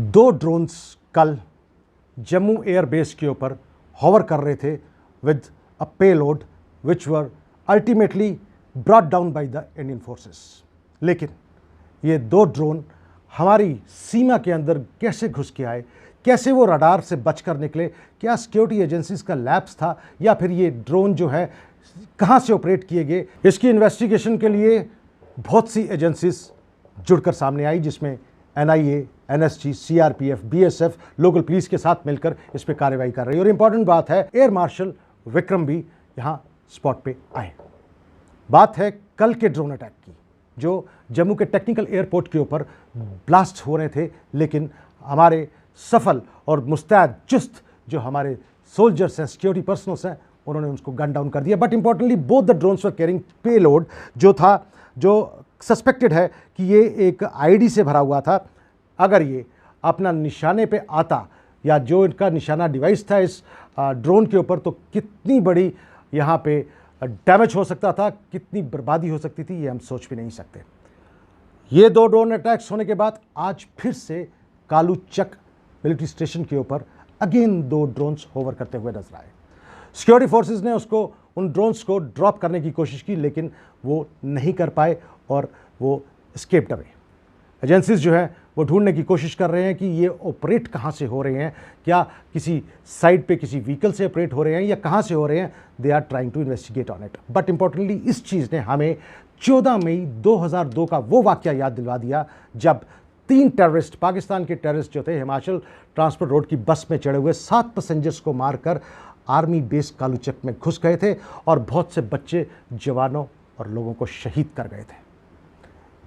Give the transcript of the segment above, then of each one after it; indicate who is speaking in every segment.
Speaker 1: दो ड्रोन्स कल जम्मू एयरबेस के ऊपर हॉवर कर रहे थे with a payload which were ultimately brought down by the Indian forces. लेकिन ये दो ड्रोन हमारी सीमा के अंदर कैसे घुस के आए, कैसे वो रडार से बचकर निकले, क्या सिक्योरिटी एजेंसीज का लैप्स था या फिर ये ड्रोन जो है कहाँ से ऑपरेट किए गए, इसकी इन्वेस्टिगेशन के लिए बहुत सी एजेंसीज जुड़कर सामने आई, जिसमें NIA, NSG, CRPF, BSF, local police के साथ मिलकर इस पर कार्रवाई कर रही है। और इम्पॉर्टेंट बात है, एयर मार्शल विक्रम भी यहाँ स्पॉट पे आए। बात है कल के ड्रोन अटैक की, जो जम्मू के टेक्निकल एयरपोर्ट के ऊपर ब्लास्ट हो रहे थे, लेकिन हमारे सफल और मुस्तैद चुस्त जो हमारे सोल्जर्स हैं, सिक्योरिटी पर्सनल्स हैं, उन्होंने उसको गन डाउन कर दिया। But importantly both the drones were carrying payload जो सस्पेक्टेड है कि ये एक आईडी से भरा हुआ था। अगर ये अपना निशाने पे आता या जो इनका निशाना डिवाइस था इस ड्रोन के ऊपर, तो कितनी बड़ी यहाँ पे डैमेज हो सकता था, कितनी बर्बादी हो सकती थी, ये हम सोच भी नहीं सकते। ये दो ड्रोन अटैक्स होने के बाद आज फिर से कालू चक मिलिट्री स्टेशन के ऊपर अगेन दो ड्रोन्स होवर करते हुए नजर आए। सिक्योरिटी फोर्सेस ने उन ड्रोन्स को ड्रॉप करने की कोशिश की, लेकिन वो नहीं कर पाए और वो एस्केप्ड अवे। एजेंसीज जो है वो ढूंढने की कोशिश कर रहे हैं कि ये ऑपरेट कहाँ से हो रहे हैं, क्या किसी साइड पे किसी व्हीकल से ऑपरेट हो रहे हैं या कहाँ से हो रहे हैं। They are trying to investigate on it. But importantly इस चीज़ ने हमें 14 मई 2002 का वो वाकया याद दिलवा दिया जब 3 टेररिस्ट, पाकिस्तान के टेररिस्ट जो थे, हिमाचल ट्रांसपोर्ट रोड की बस में चढ़े हुए 7 पैसेंजर्स को मारकर आर्मी बेस कालूचक में घुस गए थे और बहुत से बच्चे, जवानों और लोगों को शहीद कर गए थे।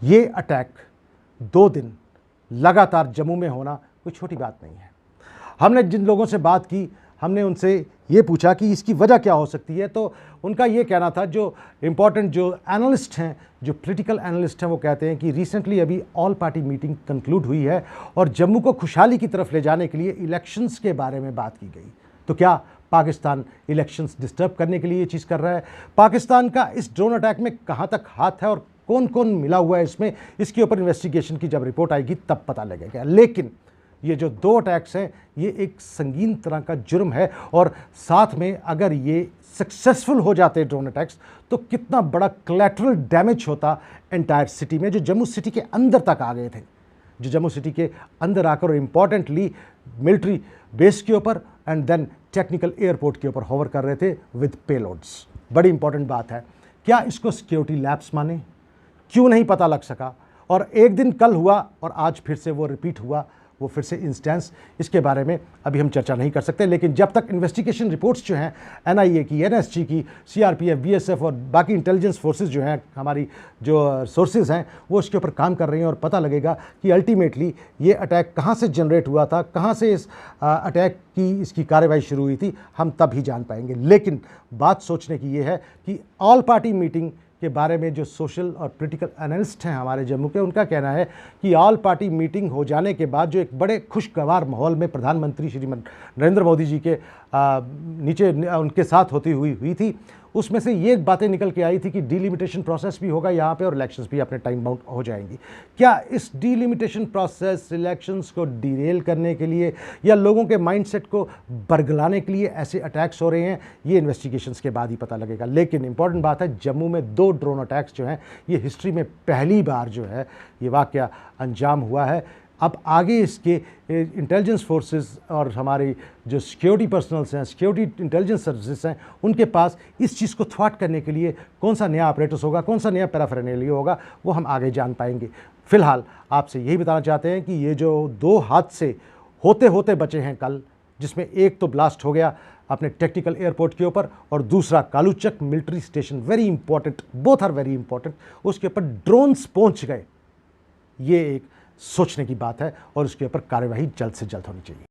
Speaker 1: ये अटैक 2 दिन लगातार जम्मू में होना कोई छोटी बात नहीं है। हमने जिन लोगों से बात की, हमने उनसे ये पूछा कि इसकी वजह क्या हो सकती है, तो उनका ये कहना था, जो इम्पॉर्टेंट जो एनालिस्ट हैं, जो पॉलिटिकल एनालिस्ट हैं, वो कहते हैं कि रिसेंटली अभी ऑल पार्टी मीटिंग कंक्लूड हुई है और जम्मू को खुशहाली की तरफ ले जाने के लिए इलेक्शंस के बारे में बात की गई। तो क्या पाकिस्तान इलेक्शंस डिस्टर्ब करने के लिए ये चीज़ कर रहा है? पाकिस्तान का इस ड्रोन अटैक में कहाँ तक हाथ है और कौन कौन मिला हुआ है इसमें, इसके ऊपर इन्वेस्टिगेशन की जब रिपोर्ट आएगी तब पता लगेगा। लेकिन ये जो 2 अटैक्स हैं, ये एक संगीन तरह का जुर्म है और साथ में अगर ये सक्सेसफुल हो जाते ड्रोन अटैक्स, तो कितना बड़ा कोलैटरल डैमेज होता एंटायर सिटी में, जो जम्मू सिटी के अंदर तक आ गए थे, जो जम्मू सिटी के अंदर आकर और इम्पॉर्टेंटली मिलिट्री बेस के ऊपर एंड देन टेक्निकल एयरपोर्ट के ऊपर होवर कर रहे थे विद पेलोड्स। बड़ी इंपॉर्टेंट बात है, क्या इसको सिक्योरिटी लैप्स माने? क्यों नहीं पता लग सका? और एक दिन कल हुआ और आज फिर से वो रिपीट हुआ, वो फिर से इंस्टेंस, इसके बारे में अभी हम चर्चा नहीं कर सकते। लेकिन जब तक इन्वेस्टिगेशन रिपोर्ट्स जो हैं NIA की, NSG की, CRPF, BSF और बाकी इंटेलिजेंस फोर्सेस जो हैं, हमारी जो सोर्सेज हैं, वो इसके ऊपर काम कर रही हैं और पता लगेगा कि अल्टीमेटली ये अटैक कहाँ से जनरेट हुआ था, कहाँ से इस अटैक की इसकी कार्रवाई शुरू हुई थी, हम तब ही जान पाएंगे। लेकिन बात सोचने की ये है कि ऑल पार्टी मीटिंग के बारे में जो सोशल और पॉलिटिकल एनालिस्ट हैं हमारे जम्मू के, उनका कहना है कि ऑल पार्टी मीटिंग हो जाने के बाद जो एक बड़े खुशगवार माहौल में प्रधानमंत्री श्री नरेंद्र मोदी जी के नीचे उनके साथ होती हुई थी, उसमें से ये बातें निकल के आई थी कि डीलिमिटेशन प्रोसेस भी होगा यहाँ पे और इलेक्शंस भी अपने टाइम बाउंड हो जाएंगी। क्या इस डीलिमिटेशन प्रोसेस इलेक्शंस को डिरेल करने के लिए या लोगों के माइंडसेट को बरगलाने के लिए ऐसे अटैक्स हो रहे हैं, ये इन्वेस्टिगेशंस के बाद ही पता लगेगा। लेकिन इंपॉर्टेंट बात है, जम्मू में 2 ड्रोन अटैक्स जो हैं, ये हिस्ट्री में पहली बार जो है ये वाकया अंजाम हुआ है। अब आगे इसके इंटेलिजेंस फोर्सेस और हमारी जो सिक्योरिटी पर्सनल्स हैं, सिक्योरिटी इंटेलिजेंस सर्विसेज हैं, उनके पास इस चीज़ को थ्वाट करने के लिए कौन सा नया ऑपरेटर्स होगा, कौन सा नया पैराफेरनेलिया होगा, वो हम आगे जान पाएंगे। फिलहाल आपसे यही बताना चाहते हैं कि ये जो 2 हादसे होते होते बचे हैं कल, जिसमें एक तो ब्लास्ट हो गया अपने टेक्निकल एयरपोर्ट के ऊपर और दूसरा Kaluchak military station, very important, both are very important, उसके ऊपर ड्रोन्स पहुँच गए, ये एक सोचने की बात है और उसके ऊपर कार्यवाही जल्द से जल्द होनी चाहिए।